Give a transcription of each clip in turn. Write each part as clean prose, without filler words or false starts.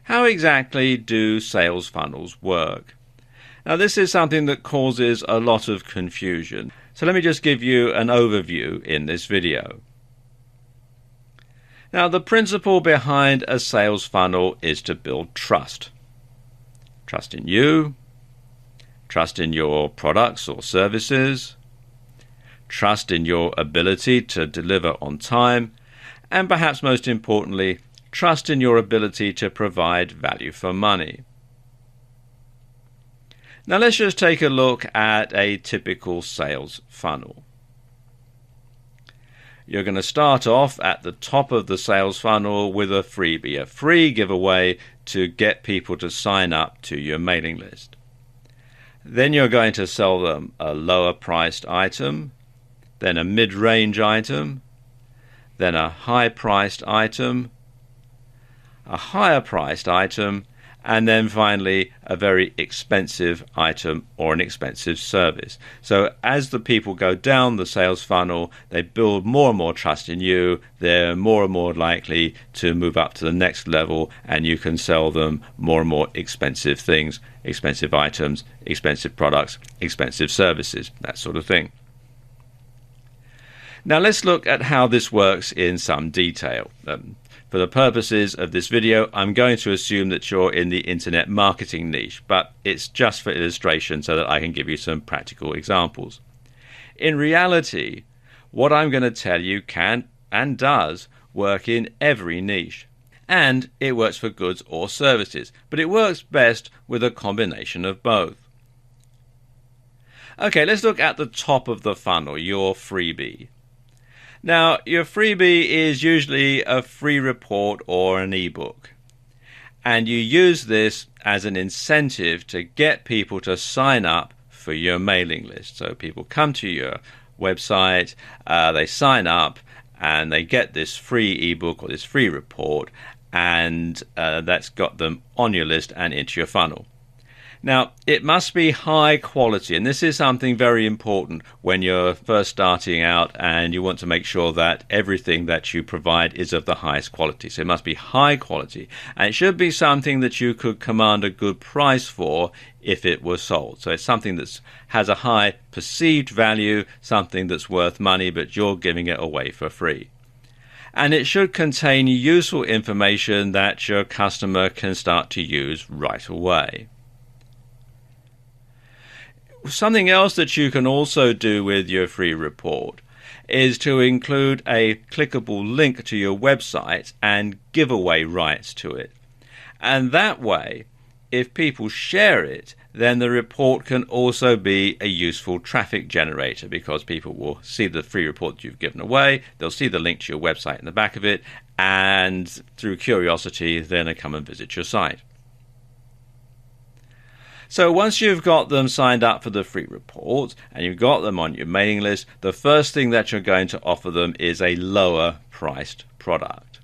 How exactly do sales funnels work? Now, this is something that causes a lot of confusion. So let me just give you an overview in this video. Now, the principle behind a sales funnel is to build trust. Trust in you, trust in your products or services, trust in your ability to deliver on time, and perhaps most importantly, trust in your ability to provide value for money. Now let's just take a look at a typical sales funnel. You're going to start off at the top of the sales funnel with a freebie, a free giveaway to get people to sign up to your mailing list. Then you're going to sell them a lower priced item, then a mid-range item, then a high-priced item, a higher-priced item, and then finally a very expensive item or an expensive service. So as the people go down the sales funnel, they build more and more trust in you. They're more and more likely to move up to the next level, and you can sell them more and more expensive things, expensive items, expensive products, expensive services, that sort of thing. Now let's look at how this works in some detail. For the purposes of this video, I'm going to assume that you're in the internet marketing niche, but it's just for illustration so that I can give you some practical examples. In reality, what I'm going to tell you can and does work in every niche, and it works for goods or services, but it works best with a combination of both. Okay, let's look at the top of the funnel, your freebie. Now, your freebie is usually a free report or an ebook, and you use this as an incentive to get people to sign up for your mailing list. So people come to your website, they sign up, and they get this free ebook or this free report, and that's got them on your list and into your funnel. Now, it must be high quality, and this is something very important when you're first starting out and you want to make sure that everything that you provide is of the highest quality. So it must be high quality, and it should be something that you could command a good price for if it were sold. So it's something that has a high perceived value, something that's worth money, but you're giving it away for free. And it should contain useful information that your customer can start to use right away. Something else that you can also do with your free report is to include a clickable link to your website and giveaway rights to it. And that way, if people share it, then the report can also be a useful traffic generator, because people will see the free report that you've given away, they'll see the link to your website in the back of it, and through curiosity, then they come and visit your site. So once you've got them signed up for the free report and you've got them on your mailing list, the first thing that you're going to offer them is a lower priced product.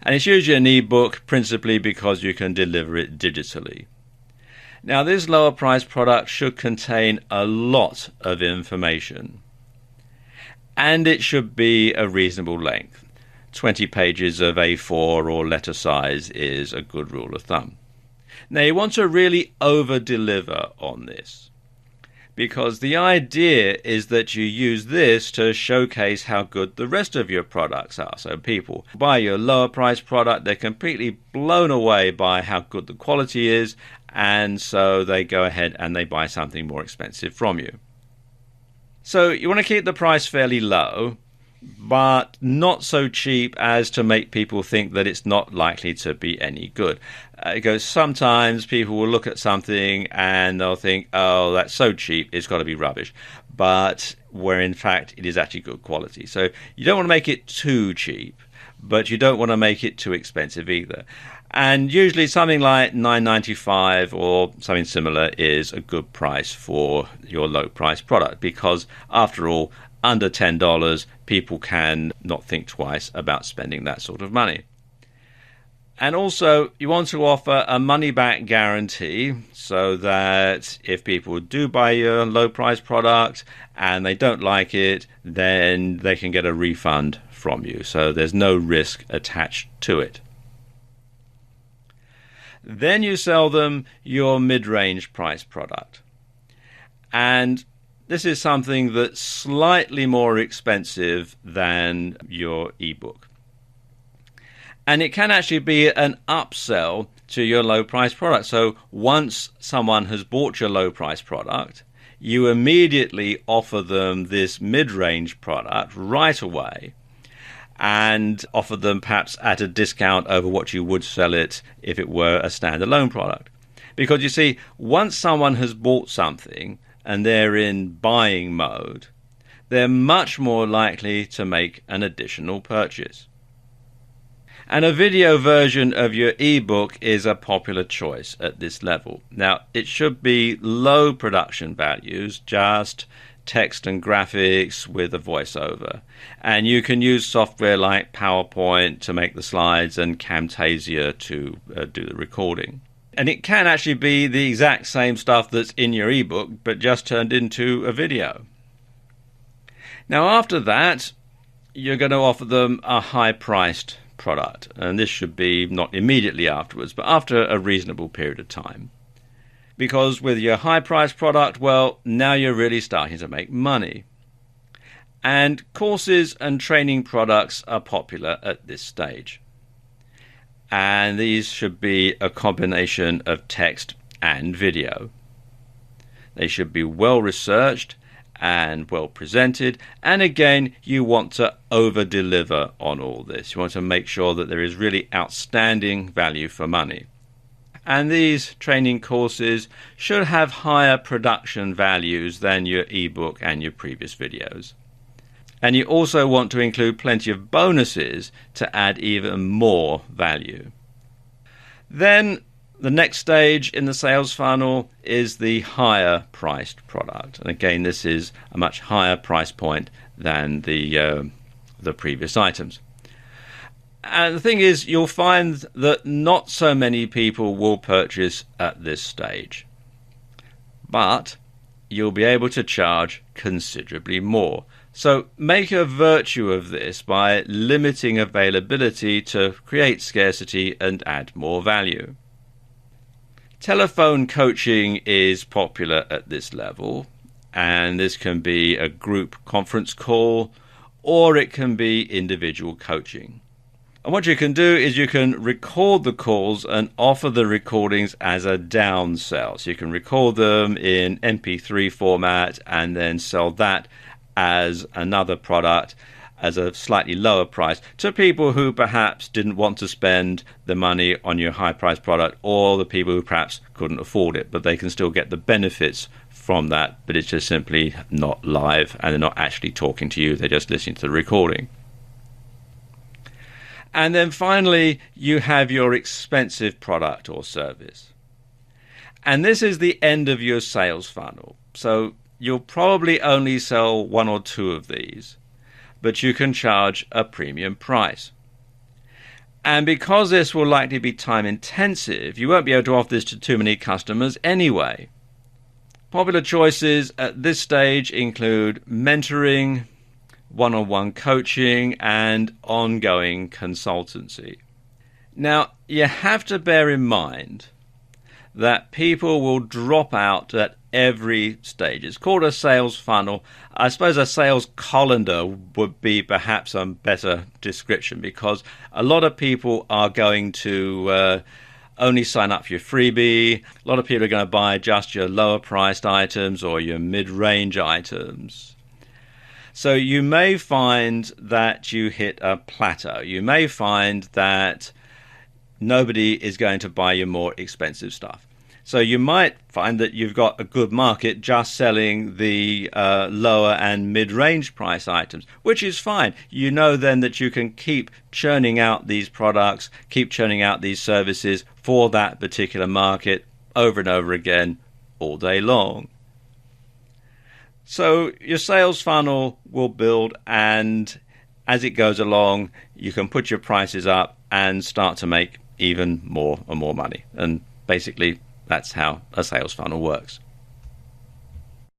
And it's usually an ebook, principally because you can deliver it digitally. Now, this lower priced product should contain a lot of information, and it should be a reasonable length. 20 pages of A4 or letter size is a good rule of thumb. Now, you want to really over-deliver on this, because the idea is that you use this to showcase how good the rest of your products are. So people buy your lower price product, they're completely blown away by how good the quality is, and so they go ahead and they buy something more expensive from you. So you want to keep the price fairly low, but not so cheap as to make people think that it's not likely to be any good. Because sometimes people will look at something and they'll think, oh, that's so cheap, it's got to be rubbish. But where in fact it is actually good quality. So you don't want to make it too cheap, but you don't want to make it too expensive either. And usually something like $9.95 or something similar is a good price for your low price product, because after all, under $10, people can not think twice about spending that sort of money. And also, you want to offer a money-back guarantee, so that if people do buy your low-price product and they don't like it, then they can get a refund from you. So there's no risk attached to it. Then you sell them your mid-range price product. And this is something that's slightly more expensive than your ebook. And it can actually be an upsell to your low price product. So once someone has bought your low price product, you immediately offer them this mid-range product right away and offer them perhaps at a discount over what you would sell it if it were a standalone product. Because you see, once someone has bought something and they're in buying mode, they're much more likely to make an additional purchase. And a video version of your ebook is a popular choice at this level. Now, it should be low production values, just text and graphics with a voiceover. And you can use software like PowerPoint to make the slides and Camtasia to do the recording. And it can actually be the exact same stuff that's in your ebook, but just turned into a video. Now, after that, you're going to offer them a high-priced product, and this should be not immediately afterwards, but after a reasonable period of time. Because with your high-priced product, well, now you're really starting to make money. And courses and training products are popular at this stage. And these should be a combination of text and video. They should be well researched and well presented, and again, you want to over deliver on all this. You want to make sure that there is really outstanding value for money. And these training courses should have higher production values than your ebook and your previous videos. And you also want to include plenty of bonuses to add even more value. Then the next stage in the sales funnel is the higher priced product. And again, this is a much higher price point than the previous items. And the thing is, you'll find that not so many people will purchase at this stage. But you'll be able to charge considerably more. So make a virtue of this by limiting availability to create scarcity and add more value. Telephone coaching is popular at this level, and this can be a group conference call or it can be individual coaching. And what you can do is you can record the calls and offer the recordings as a downsell. So you can record them in MP3 format and then sell that as another product as a slightly lower price to people who perhaps didn't want to spend the money on your high price product, or the people who perhaps couldn't afford it, but they can still get the benefits from that, but it's just simply not live and they're not actually talking to you, they're just listening to the recording. And then finally, you have your expensive product or service. And this is the end of your sales funnel. So you'll probably only sell one or two of these, but you can charge a premium price. And because this will likely be time intensive, you won't be able to offer this to too many customers anyway. Popular choices at this stage include mentoring, one-on-one coaching, and ongoing consultancy. Now, you have to bear in mind that people will drop out at every stage. It's called a sales funnel. I suppose a sales colander would be perhaps a better description, because a lot of people are going to only sign up for your freebie. A lot of people are going to buy just your lower priced items or your mid-range items. So you may find that you hit a plateau. You may find that nobody is going to buy your more expensive stuff. So you might find that you've got a good market just selling the lower and mid-range price items, which is fine. You know then that you can keep churning out these products, keep churning out these services for that particular market over and over again all day long. So your sales funnel will build, and as it goes along, you can put your prices up and start to make even more and more money. And basically, that's how a sales funnel works.